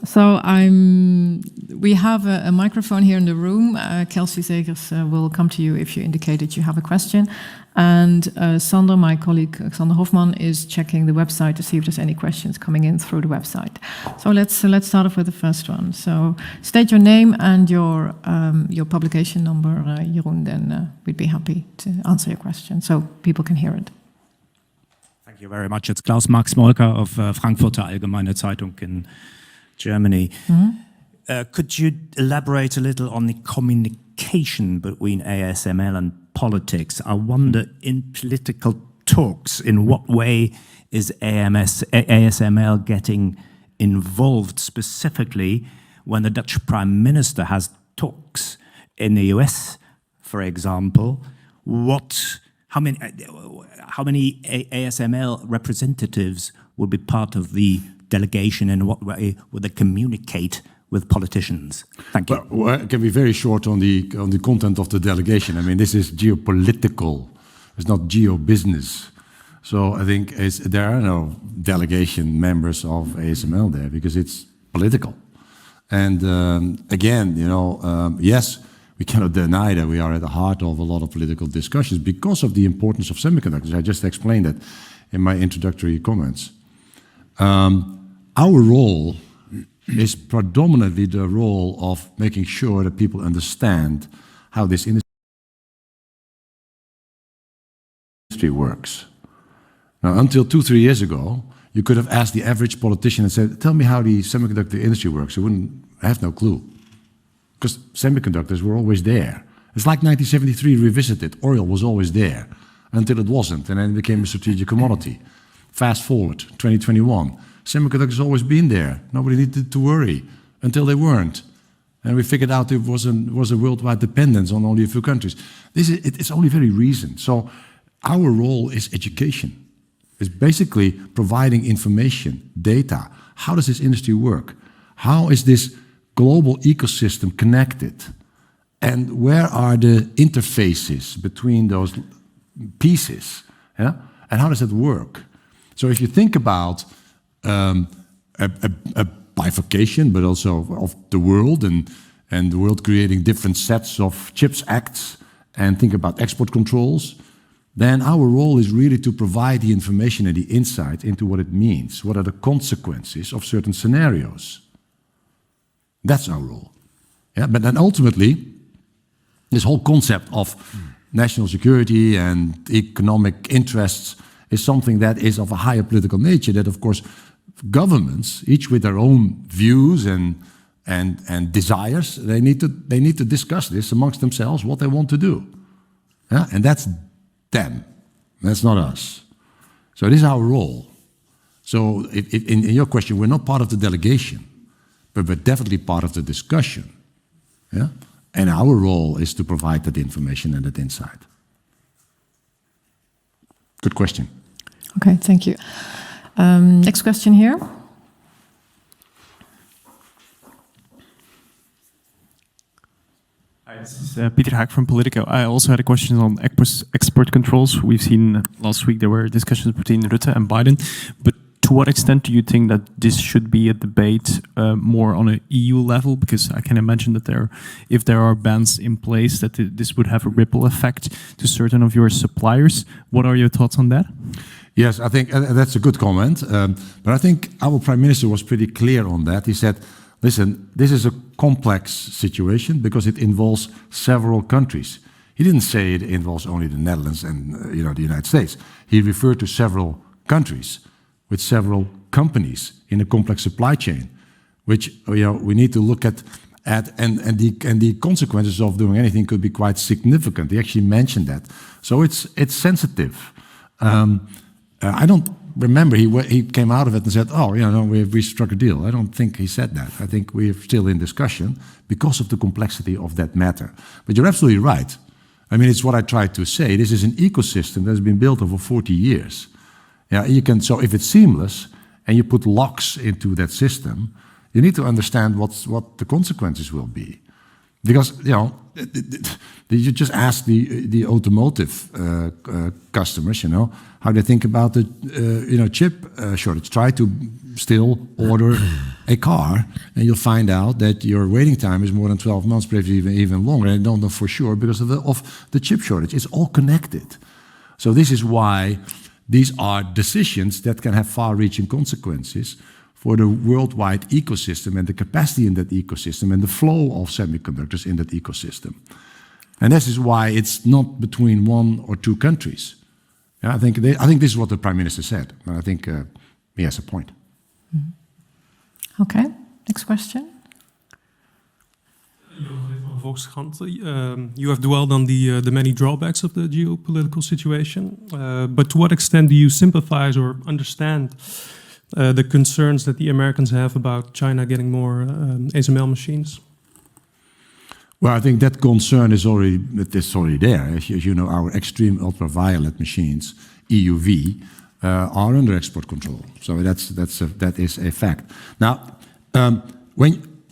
So we have a microphone here in the room. Kelsey Zegers will come to you if you indicate that you have a question. And Sander, my colleague, Sander Hofman, is checking the website to see if there's any questions coming in through the website. So let's start off with the first one. So state your name and your publication number, Jeroen, then we'd be happy to answer your question so people can hear it. Thank you very much. It's Klaus Max Molker of Frankfurter Allgemeine Zeitung in Germany. Mm-hmm. Could you elaborate a little on the communication between ASML and politics? I wonder, in political talks, in what way is ASML getting involved, specifically when the Dutch Prime Minister has talks in the US, for example? How many ASML representatives will be part of the delegation, and what way would they communicate with politicians? Thank you. Well, I can be very short on the content of the delegation. I mean, this is geopolitical. It's not geo-business. So I think there are no delegation members of ASML there because it's political. And again, yes, we cannot deny that we are at the heart of a lot of political discussions because of the importance of semiconductors. I just explained that in my introductory comments. Our role is predominantly the role of making sure that people understand how this industry works. Now, until 2-3 years ago, you could have asked the average politician and said, tell me how the semiconductor industry works. They wouldn't have no clue. Because semiconductors were always there. It's like 1973 revisited. Oil was always there until it wasn't, and then it became a strategic commodity. Fast forward, 2021. Semiconductors always been there. Nobody needed to worry until they weren't. And we figured out it was a worldwide dependence on only a few countries. It's only very recent. So our role is education. It's basically providing information, data. How does this industry work? How is this global ecosystem connected? And where are the interfaces between those pieces? Yeah? And how does it work? So if you think about a bifurcation, but also of the world and the world creating different sets of CHIPS Acts, and think about export controls, then our role is really to provide the information and the insight into what it means. What are the consequences of certain scenarios? That's our role. Yeah? But then ultimately, this whole concept of national security and economic interests is something that is of a higher political nature that, of course, governments, each with their own views and desires, they need to discuss this amongst themselves, what they want to do. Yeah? And that's them. That's not us. So this is our role. So in your question, we're not part of the delegation, but we're definitely part of the discussion. Yeah? And our role is to provide that information and that insight. Good question. Okay, thank you. Next question here. Hi, this is Peter Haak from Politico. I also had a question on export controls. We've seen last week there were discussions between Rutte and Biden, but to what extent do you think that this should be a debate more on an EU level? Because I can imagine that if there are bans in place, that this would have a ripple effect to certain of your suppliers. What are your thoughts on that? Yes, I think that's a good comment. But I think our Prime Minister was pretty clear on that. He said, listen, this is a complex situation because it involves several countries. He didn't say it involves only the Netherlands and the United States. He referred to several countries with several companies in a complex supply chain, which we need to look at and the consequences of doing anything could be quite significant. He actually mentioned that. So it's sensitive. I don't remember he came out of it and said, oh, we struck a deal. I don't think he said that. I think we're still in discussion because of the complexity of that matter. But you're absolutely right. I mean, it's what I tried to say. This is an ecosystem that's been built over 40 years. Yeah, so if it's seamless and you put locks into that system, you need to understand what the consequences will be. Because, you just ask the automotive customers, how they think about the, chip shortage. Try to still order a car, and you'll find out that your waiting time is more than 12 months, perhaps even longer. And I don't know for sure because of the chip shortage. It's all connected. So this is why these are decisions that can have far-reaching consequences for the worldwide ecosystem and the capacity in that ecosystem and the flow of semiconductors in that ecosystem. And this is why it's not between one or two countries. Yeah, I think this is what the Prime Minister said, and I think he has a point. Okay, next question. Volkskrant. You have dwelled on the many drawbacks of the geopolitical situation, but to what extent do you sympathize or understand the concerns that the Americans have about China getting more ASML machines? Well, I think that concern is already there. As you know, our extreme ultraviolet machines, EUV, are under export control. So that is a fact. Now,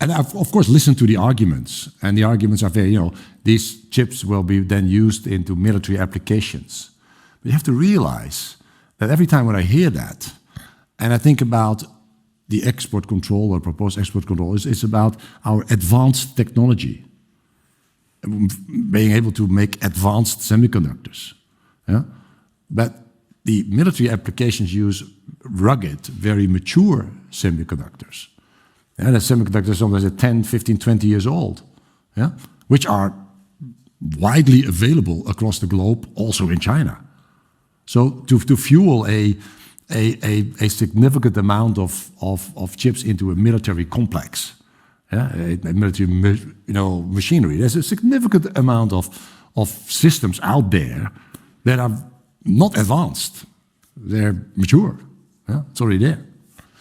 and I've, of course, listened to the arguments, and the arguments are very, these chips will be then used into military applications. But you have to realize that every time when I hear that, and I think about the export control or proposed export control, it's about our advanced technology, being able to make advanced semiconductors. Yeah? But the military applications use rugged, very mature semiconductors. Yeah, the semiconductors sometimes are 10, 15, 20 years old, yeah? Which are widely available across the globe, also in China. So to fuel a significant amount of chips into a military complex, yeah, a military machinery, there's a significant amount of systems out there that are not advanced. They're mature. Yeah? It's already there.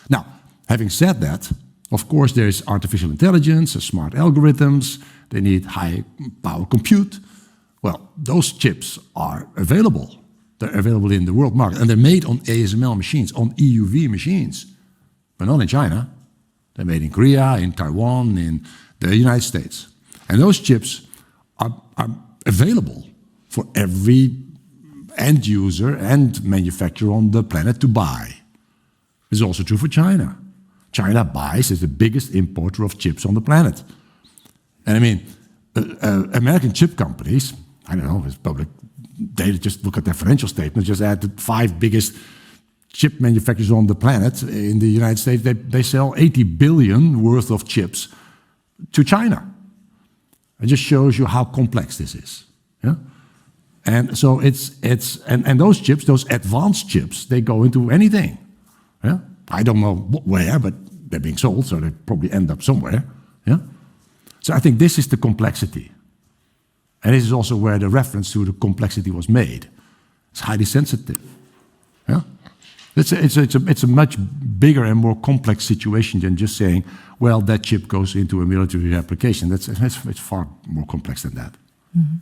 Now, having said that, of course, there is artificial intelligence, smart algorithms. They need high power compute. Well, those chips are available. They're available in the world market. And they're made on ASML machines, on EUV machines. But not in China. They're made in Korea, in Taiwan, in the United States. And those chips are available for every end user and manufacturer on the planet to buy. It's also true for China. China buys as the biggest importer of chips on the planet. And I mean, American chip companies, I don't know, it's public data, just look at their financial statements, just add the 5 biggest chip manufacturers on the planet. In the United States, they sell 80 billion worth of chips to China. It just shows you how complex this is. Yeah? And so and those chips, those advanced chips, they go into anything. Yeah? I don't know where, but they're being sold, so they probably end up somewhere. Yeah? So I think this is the complexity. And this is also where the reference to the complexity was made. It's highly sensitive. Yeah? It's a much bigger and more complex situation than just saying, well, that chip goes into a military application. It's far more complex than that. Mm-hmm.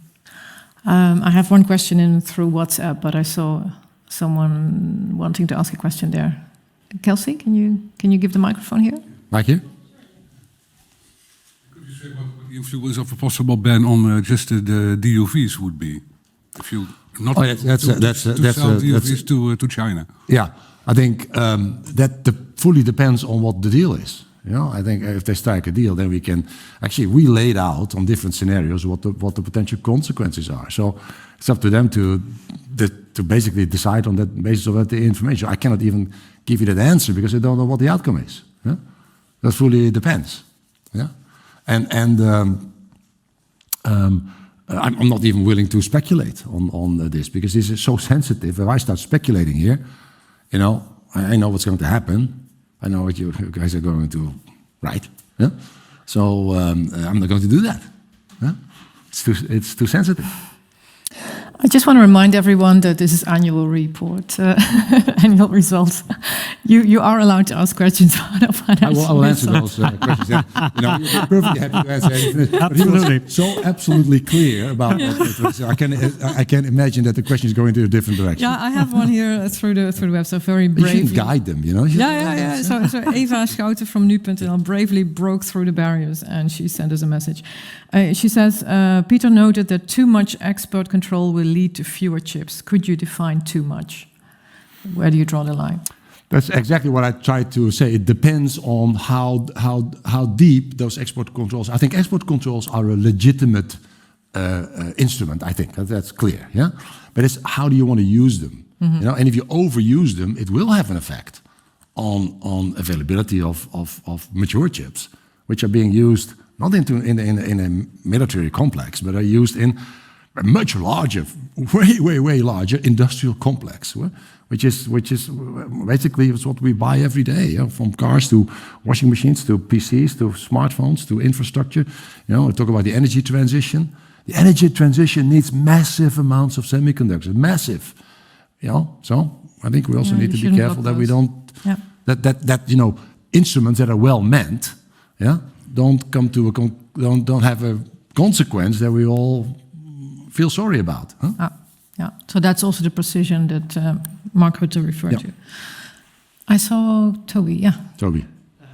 I have one question in through WhatsApp, but I saw someone wanting to ask a question there. Kelsey, can you give the microphone here? Right here. Could you say what the influence of a possible ban on just the DUVs would be? If you not sell DUVs to China. Yeah, I think that fully depends on what the deal is. I think if they strike a deal, then we can we laid out on different scenarios what the potential consequences are. So it's up to them to basically decide on that basis of the information. I cannot even give you that answer because I don't know what the outcome is. Yeah? That fully depends. Yeah, I'm not even willing to speculate on this because this is so sensitive. If I start speculating here, I know what's going to happen. I know what you guys are going to write. Yeah? So I'm not going to do that. Yeah? It's too sensitive. I just want to remind everyone that this is annual report, annual results. You are allowed to ask questions about financial I will answer those questions. Yeah. You're perfectly happy to answer anything. Absolutely. He was so absolutely clear about what I can imagine that the question is going to a different direction. Yeah, I have one here through the web, so very bravely. You should guide them, Yeah. So Eva Schouten from nu.nl bravely broke through the barriers and she sent us a message. She says, Peter noted that too much export control will lead to fewer chips. Could you define too much? Where do you draw the line? That's exactly what I tried to say. It depends on how deep those export controls. I think export controls are a legitimate instrument. I think that's clear. Yeah, but it's how do you want to use them? You know, and if you overuse them, it will have an effect on availability of mature chips, which are being used not in a military complex, but are used in a much larger, way larger industrial complex, which is basically what we buy every day, you know, from cars to washing machines to PCs to smartphones to infrastructure. You know, we talk about the energy transition. The energy transition needs massive amounts of semiconductors, massive. You know, so I think we also need to be careful that we don't that you know, instruments that are well meant, yeah, don't come to don't have a consequence that we all feel sorry about. Huh? Yeah, so that's also the precision that Mark Rutte referred to. I saw Toby. Yeah, Toby.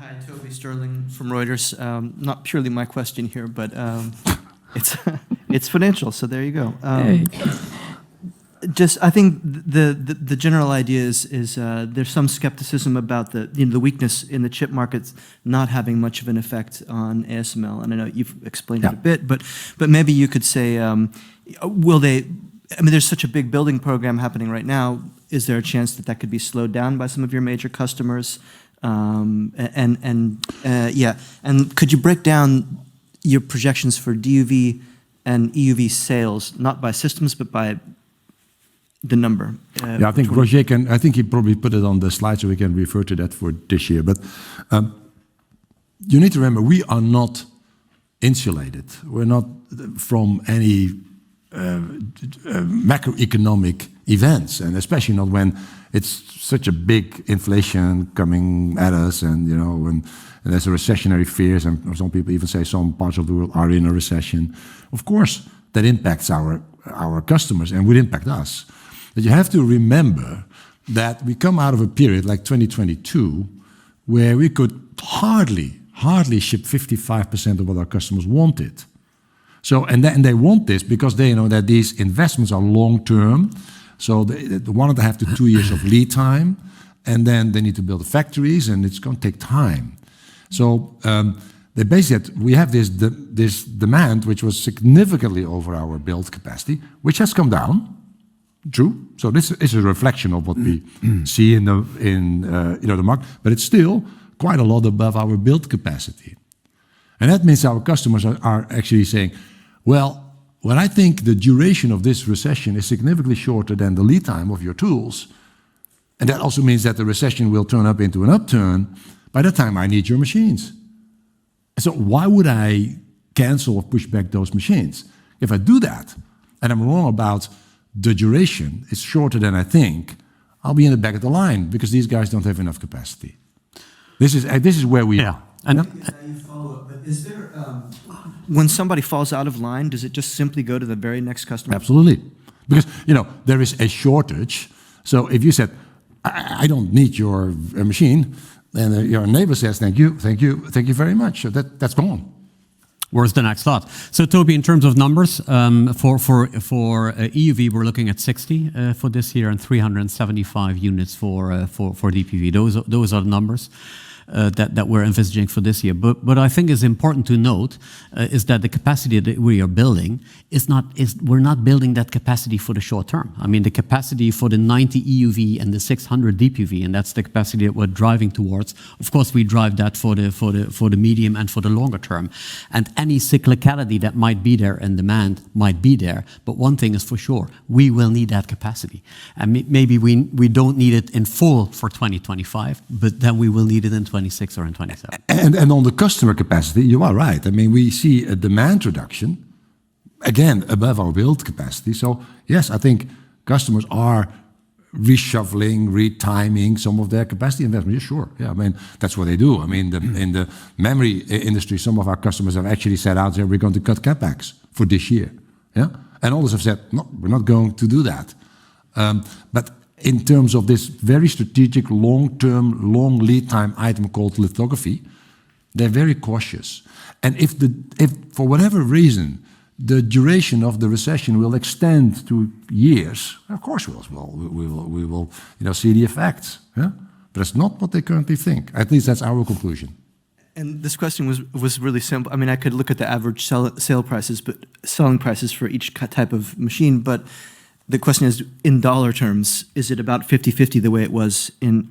Hi, Toby Sterling from Reuters. Not purely my question here, but it's financial. So there you go. Just, I think the general idea is there's some skepticism about the weakness in the chip markets not having much of an effect on ASML, and I know you've explained it a bit, but maybe you could say, will they? I mean, there's such a big building program happening right now. Is there a chance that could be slowed down by some of your major customers? And could you break down your projections for DUV and EUV sales, not by systems but by the number? Yeah, I think Roger can. I think he probably put it on the slide, so we can refer to that for this year. But you need to remember, we are not insulated. We're not from any macroeconomic events, and especially not when it's such a big inflation coming at us, and you know, and there's a recessionary fears, and some people even say some parts of the world are in a recession. Of course, that impacts our customers and would impact us. But you have to remember that we come out of a period like 2022 where we could hardly ship 55% of what our customers wanted. So, and they want this because they know that these investments are long-term. So they 1.5 to 2 years of lead time, and then they need to build the factories, and it's going to take time. So they basically we have this demand which was significantly over our build capacity, which has come down. True. So this is a reflection of what we see in the market, but it's still quite a lot above our build capacity. And that means our customers are actually saying, well, when I think the duration of this recession is significantly shorter than the lead time of your tools, and that also means that the recession will turn up into an upturn, by that time I need your machines. So why would I cancel or push back those machines? If I do that, and I'm wrong about the duration is shorter than I think, I'll be in the back of the line because these guys don't have enough capacity. This is where we are. And is there, when somebody falls out of line, does it just simply go to the very next customer? Absolutely, because you know there is a shortage. So if you said, I don't need your machine, and your neighbor says, thank you very much, so that's gone. Where's the next lot? So Toby, in terms of numbers, for EUV, we're looking at 60 for this year and 375 units for DPV. Those are the numbers that we're envisaging for this year. But I think is important to note is that the capacity that we are building we're not building that capacity for the short term. I mean, the capacity for the 90 EUV and the 600 DPV, and that's the capacity that we're driving towards. Of course, we drive that for the medium and for the longer term. And any cyclicality that might be there and demand might be there. But one thing is for sure, we will need that capacity. And maybe we don't need it in full for 2025, but then we will need it in 26 or in 27. And on the customer capacity, you are right. I mean, we see a demand reduction, again, above our build capacity. So, yes, I think customers are reshuffling, retiming some of their capacity investment. Yeah, sure. Yeah, I mean, that's what they do. I mean, in the memory industry, some of our customers have actually said out there, we're going to cut CapEx for this year. Yeah? And others have said, no, we're not going to do that. But in terms of this very strategic, long-term, long lead time item called lithography, they're very cautious. And if for whatever reason the duration of the recession will extend to years, of course we will see the effects. Yeah? But it's not what they currently think. At least that's our conclusion. And this question was really simple. I mean, I could look at the average selling prices for each type of machine, but the question is, in dollar terms, is it about 50-50 the way it was in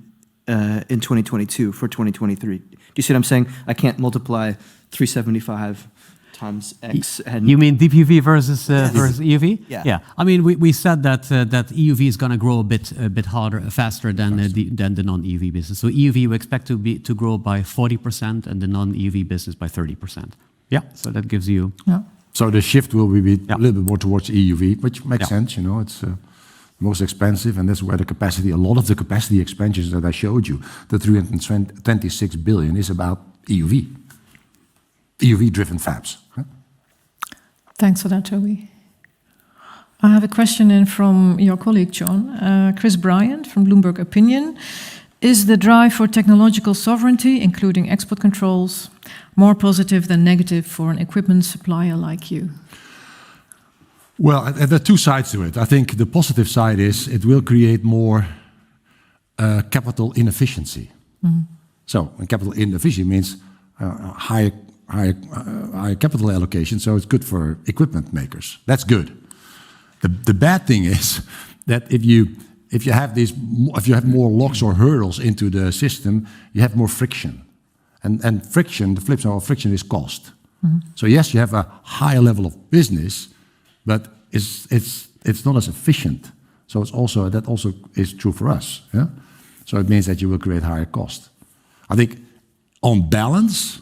2022 for 2023? Do you see what I'm saying? I can't multiply 375 times X. And you mean DPV versus EUV? Yeah. Yeah. I mean, we said that EUV is going to grow a bit faster than the non-EUV business. So EUV we expect to grow by 40% and the non-EUV business by 30%. Yeah. So that gives you. Yeah. So the shift will be a little bit more towards EUV, which makes sense. You know, it's most expensive, and that's where a lot of the capacity expansions that I showed you, the 326 billion, is about EUV. EUV-driven fabs. Huh? Thanks for that, Toby. I have a question in from your colleague, John. Chris Bryant from Bloomberg Opinion. Is the drive for technological sovereignty, including export controls, more positive than negative for an equipment supplier like you? Well, there are two sides to it. I think the positive side is it will create more capital inefficiency. Mm-hmm. So, capital inefficiency means high capital allocation, so it's good for equipment makers. That's good. The bad thing is that if you have more locks or hurdles into the system, you have more friction, and friction. The flip side of friction is cost. Mm-hmm. So yes, you have a higher level of business, but it's not as efficient. So that also is true for us. Yeah. So it means that you will create higher cost. I think on balance,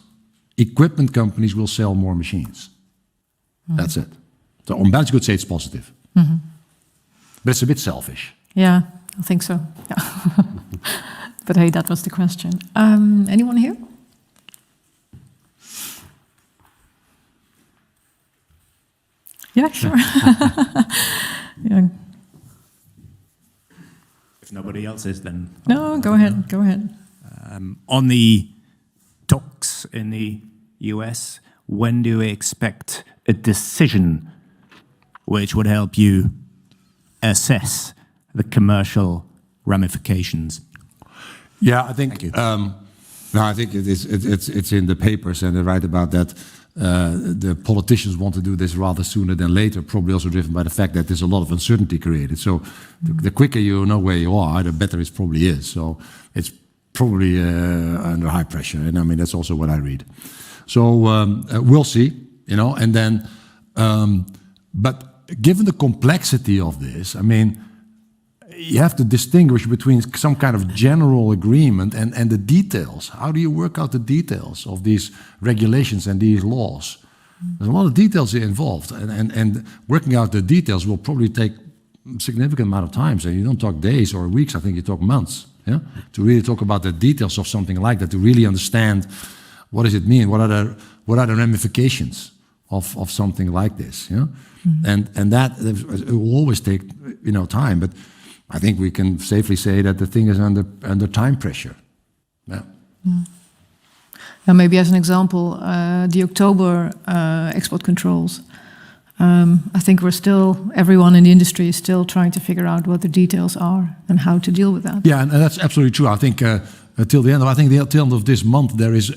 equipment companies will sell more machines. Mm-hmm. That's it. So on balance, you could say it's positive. Mm-hmm. But it's a bit selfish. Yeah, I think so. Yeah. But hey, that was the question. Anyone here? Yeah, sure. Yeah. If nobody else is, then... No, go ahead. Go ahead. On the talks in the US, when do we expect a decision which would help you assess the commercial ramifications? Yeah, I think. I think it's in the papers, and they write about that. The politicians want to do this rather sooner than later, probably also driven by the fact that there's a lot of uncertainty created. So the quicker you know where you are, the better it probably is. So it's probably under high pressure, and I mean that's also what I read. So we'll see, and then. But given the complexity of this, I mean, you have to distinguish between some kind of general agreement and the details. How do you work out the details of these regulations and these laws? There's a lot of details involved, and working out the details will probably take a significant amount of time. So you don't talk days or weeks, I think you talk months, yeah? To really talk about the details of something like that, to really understand what does it mean, what are the ramifications of something like this, yeah? Mm-hmm. And that it will always take time, but I think we can safely say that the thing is under time pressure. Yeah. Mm. And maybe as an example, the October export controls. I think everyone in the industry is still trying to figure out what the details are and how to deal with that. Yeah, and that's absolutely true. I think till the end of this month there is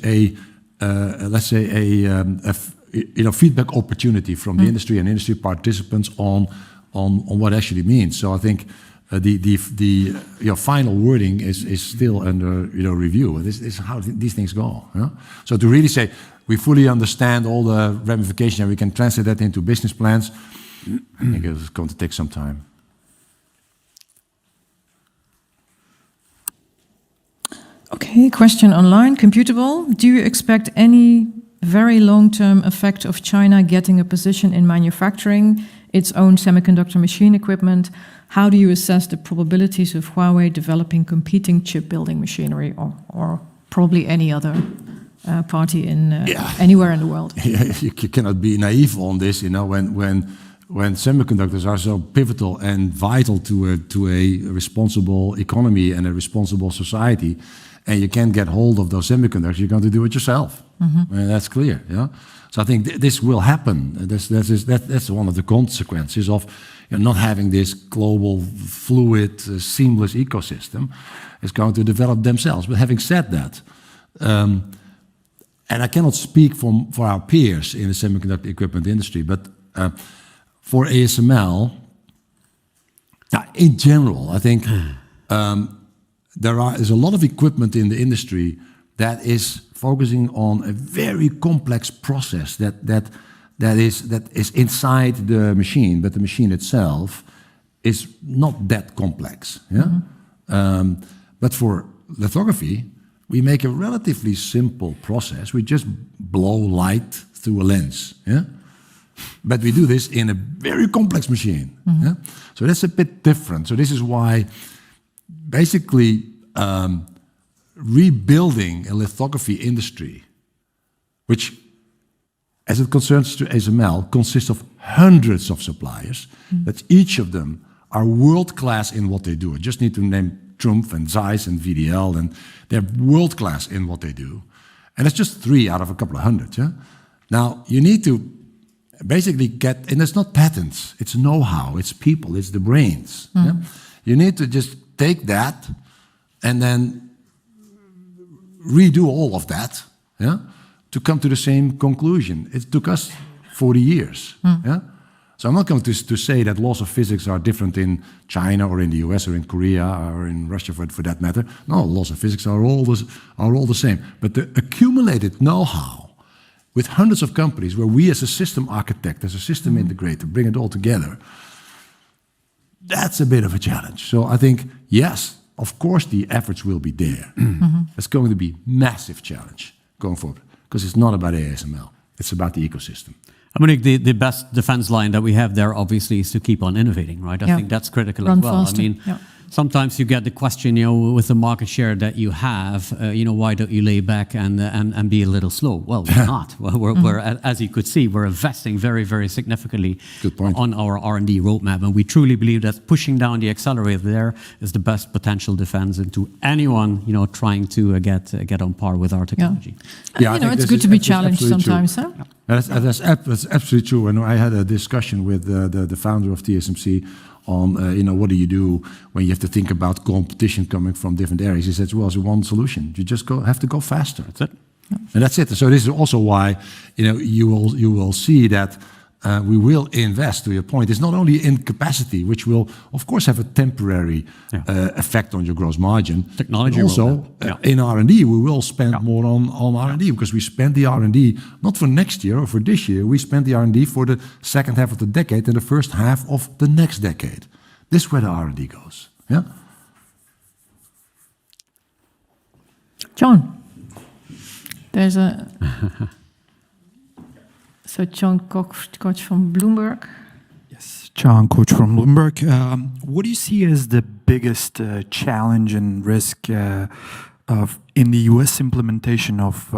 let's say a feedback opportunity from the industry and industry participants on what actually means. So I think the final wording is still under review. This is how these things go. Yeah? So to really say we fully understand all the ramifications and we can translate that into business plans, I think it's going to take some time. Okay, question online. Computable. Do you expect any very long-term effect of China getting a position in manufacturing its own semiconductor machine equipment? How do you assess the probabilities of Huawei developing competing chip-building machinery, or probably any other party in anywhere in the world? You cannot be naive on this. When when semiconductors are so pivotal and vital to a responsible economy and a responsible society, and you can't get hold of those semiconductors, you're going to do it yourself. And that's clear. Yeah. So I think this will happen. That's one of the consequences of not having this global, fluid, seamless ecosystem. It's going to develop themselves. But having said that, and I cannot speak for our peers in the semiconductor equipment industry, but for ASML, in general, I think there's a lot of equipment in the industry that is focusing on a very complex process that is inside the machine, but the machine itself is not that complex. Yeah? But for lithography, we make a relatively simple process. We just blow light through a lens. Yeah? But we do this in a very complex machine. Yeah? So that's a bit different. So this is why basically rebuilding a lithography industry, which as it concerns to ASML, consists of hundreds of suppliers, that each of them are world-class in what they do. I just need to name Trumpf and Zeiss and VDL, and they're world-class in what they do. And it's just 3 out of a couple of hundred. Yeah? Now, you need to basically get, and it's not patents, it's know-how, it's people, it's the brains. Yeah? You need to just take that and then redo all of that, yeah, to come to the same conclusion. It took us 40 years. Yeah? So I'm not going to say that laws of physics are different in China or in the US or in Korea or in Russia for that matter. No, laws of physics are all the same. But the accumulated know-how with hundreds of companies where we as a system architect, as a system integrator, bring it all together, that's a bit of a challenge. So I think, yes, of course the efforts will be there. It's going to be massive challenge going forward because it's not about ASML. It's about the ecosystem. I mean, the best defense line that we have there, obviously, is to keep on innovating, right? I think that's critical as well. Faster. I mean, sometimes you get the question, with the market share that you have, why don't you lay back and be a little slow? Well, we're not. Well, we're as you could see, we're investing very, very significantly on our R&D roadmap, and we truly believe that pushing down the accelerator there is the best potential defense into anyone, trying to get on par with our technology. Yeah, it's good to be challenged sometimes, huh? That's absolutely true. And I had a discussion with the founder of TSMC on, what do you do when you have to think about competition coming from different areas? He said, well, there's one solution. You just have to go faster. That's it. Yeah. And that's it. So this is also why, you will see that we will invest, to your point. It's not only in capacity, which will, of course, have a temporary effect on your gross margin. Technology also, in R&D, we will spend more on R&D because we spend the R&D not for next year or for this year. We spend the R&D for the second half of the decade and the first half of the next decade. This is where the R&D goes. Yeah. John, there's a... So John Koch from Bloomberg. Yes, John Koch from Bloomberg. What do you see as the biggest challenge and risk in the U.S. implementation of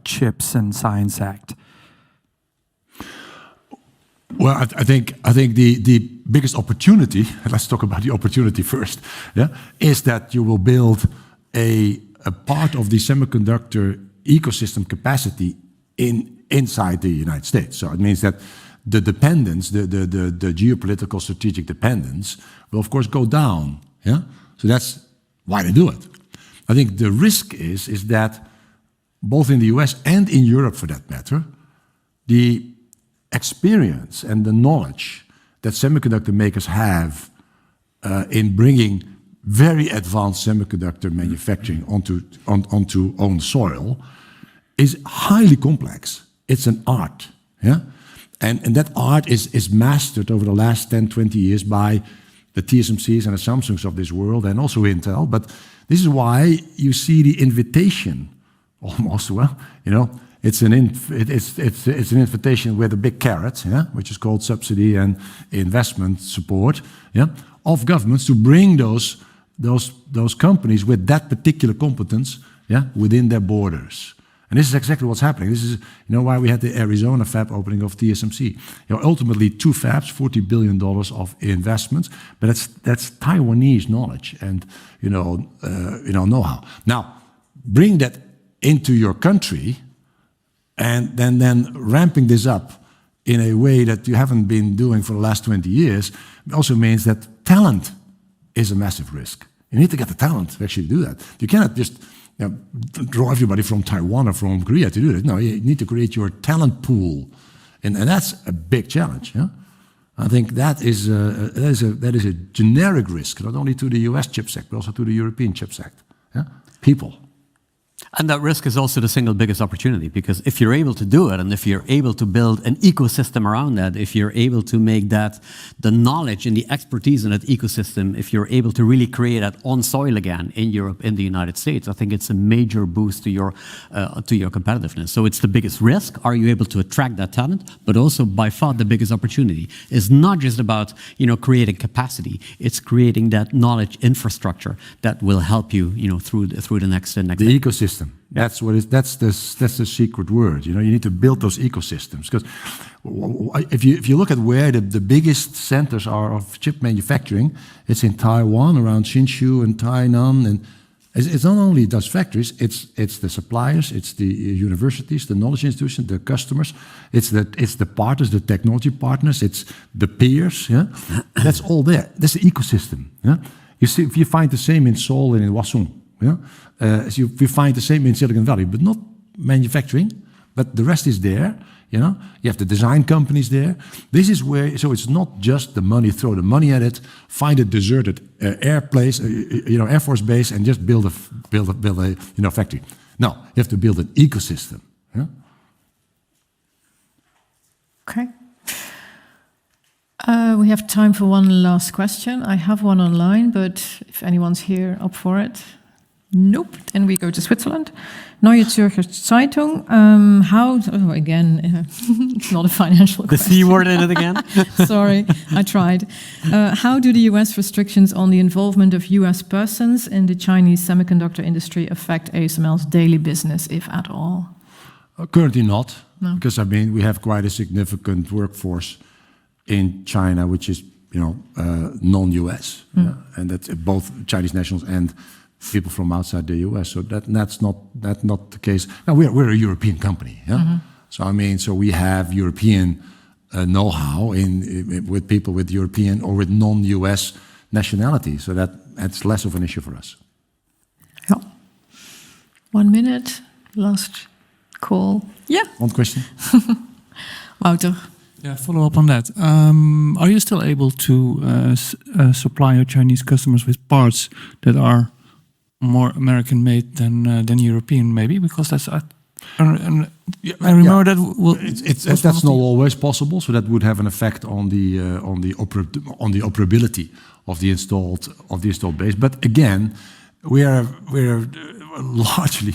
CHIPS and Science Act? Well, I think the biggest opportunity, let's talk about the opportunity first, is that you will build a part of the semiconductor ecosystem capacity inside the United States. So it means that the dependence, the geopolitical strategic dependence will of course go down. Yeah? So that's why they do it. I think the risk is that both in the US and in Europe for that matter, the experience and the knowledge that semiconductor makers have in bringing very advanced semiconductor manufacturing onto own soil is highly complex. It's an art, yeah? And that art is mastered over the last 10, 20 years by the TSMCs and the Samsungs of this world and also Intel. But this is why you see the invitation almost, it's an invitation with a big carrot, which is called subsidy and investment support, of governments to bring those companies with that particular competence, within their borders. And this is exactly what's happening. This is why we had the Arizona fab opening of TSMC. Ultimately 2 fabs, $40 billion of investments, but that's Taiwanese knowledge and know-how. Now, bring that into your country, and then ramping this up in a way that you haven't been doing for the last 20 years also means that talent is a massive risk. You need to get the talent to actually do that. You cannot just draw everybody from Taiwan or from Korea to do that. No, you need to create your talent pool, and that's a big challenge. Yeah? I think that is a generic risk, not only to the US CHIPS Act, but also to the European CHIPS Act. Yeah? People. And that risk is also the single biggest opportunity, because if you're able to do it, and if you're able to build an ecosystem around that, if you're able to make that the knowledge and the expertise in that ecosystem, if you're able to really create that on soil again in Europe, in the United States, I think it's a major boost to your competitiveness. So it's the biggest risk. Are you able to attract that talent? But also by far the biggest opportunity is not just about creating capacity. It's creating that knowledge infrastructure that will help you through the next the ecosystem. That's the secret word. You need to build those ecosystems, because if you look at where the biggest centers are of chip manufacturing, it's in Taiwan, around Hsinchu and Tainan, and it's not only those factories. It's the suppliers, it's the universities, the knowledge institutions, the customers, it's the partners, the technology partners, it's the peers. Yeah, that's all there. That's the ecosystem. Yeah, you find the same in Seoul and in Hwaseong. Yeah? So you find the same in Silicon Valley, but not manufacturing, but the rest is there. You have the design companies there. This is where, so it's not just the money, throw the money at it, find a deserted Air Force base, and just build a factory. No, you have to build an ecosystem. Yeah? Okay. We have time for one last question. I have one online, but if anyone's here up for it. Nope. Then we go to Switzerland. Neue Zürcher Zeitung. Again, it's not a financial question. The C word in it again? Sorry, I tried. How do the US restrictions on the involvement of US persons in the Chinese semiconductor industry affect ASML's daily business, if at all? Currently not, No. Because we have quite a significant workforce in China, which is non-US, and that's both Chinese nationals and people from outside the US. So that's not the case. Now we're a European company, yeah. Mm-hmm. So we have European know-how with people with European or with non-US nationality. So that's less of an issue for us. Yeah. 1 minute, last call. Yeah. One question. Wouter. Yeah, follow up on that. Are you still able to supply your Chinese customers with parts that are more American-made than European, maybe? Because that's I remember that. That's not always possible. So that would have an effect on the operability of the installed base. But again, we're largely,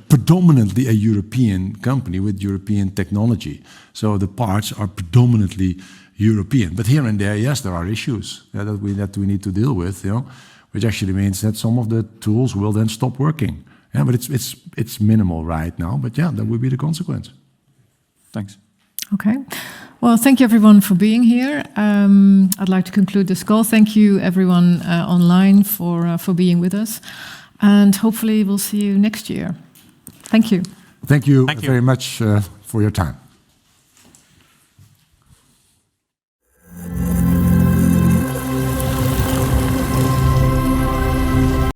predominantly a European company with European technology. So the parts are predominantly European. But here and there, yes, there are issues that we need to deal with, which actually means that some of the tools will then stop working. Yeah, but it's minimal right now. But yeah, that would be the consequence. Thanks. Okay. Well, thank you everyone for being here. I'd like to conclude this call. Thank you everyone online for being with us. And hopefully we'll see you next year. Thank you. Thank you very much for your time.